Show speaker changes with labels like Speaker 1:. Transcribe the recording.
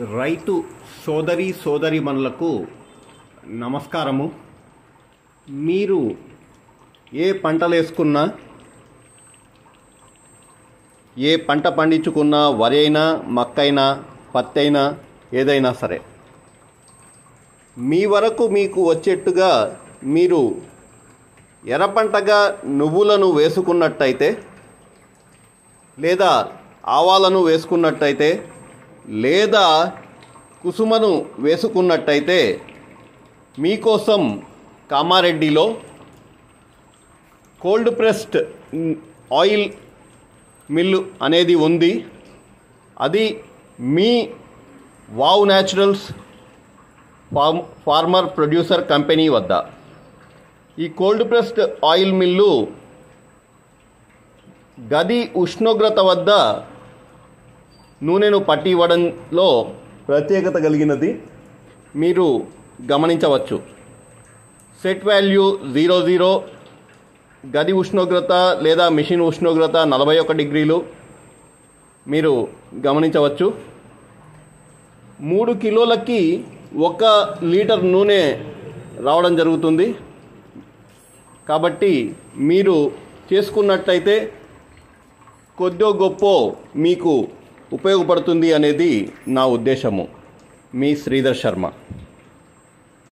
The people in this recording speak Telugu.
Speaker 1: రైతు సోదరీమణులకు నమస్కారము. మీరు ఏ పంటలు వేసుకున్నా, ఏ పంట పండించుకున్నా, వరి అయినా, మక్కైనా, పత్తి అయినా, ఏదైనా సరే, మీ వరకు మీకు వచ్చేట్టుగా మీరు ఎర్ర పంటగా నువ్వులను వేసుకున్నట్టయితే, లేదా ఆవాలను వేసుకున్నట్టయితే, లేదా కుసుమను వేసుకున్నట్టయితే, మీకోసం కామారెడ్డిలో కోల్డ్ ప్రెస్డ్ ఆయిల్ మిల్లు అనేది ఉంది. అది మీ Wow Naturals farmer producer company వద్ద. ఈ కోల్డ్ ప్రెస్డ్ ఆయిల్ మిల్లు గది ఉష్ణోగ్రత వద్ద నూనెను పట్టి ఇవ్వడంలో ప్రత్యేకత కలిగినది. మీరు గమనించవచ్చు. సెట్ వాల్యూ 00, గది ఉష్ణోగ్రత లేదా మిషన్ ఉష్ణోగ్రత 41 డిగ్రీలు మీరు గమనించవచ్చు. 3 కిలోలకి 1 లీటర్ నూనె రావడం జరుగుతుంది. కాబట్టి మీరు చేసుకున్నట్టయితే కొద్దో గొప్పో మీకు ఉపయోగపడుతుంది అనేది నా ఉద్దేశము. మీ శ్రీధర్ శర్మ.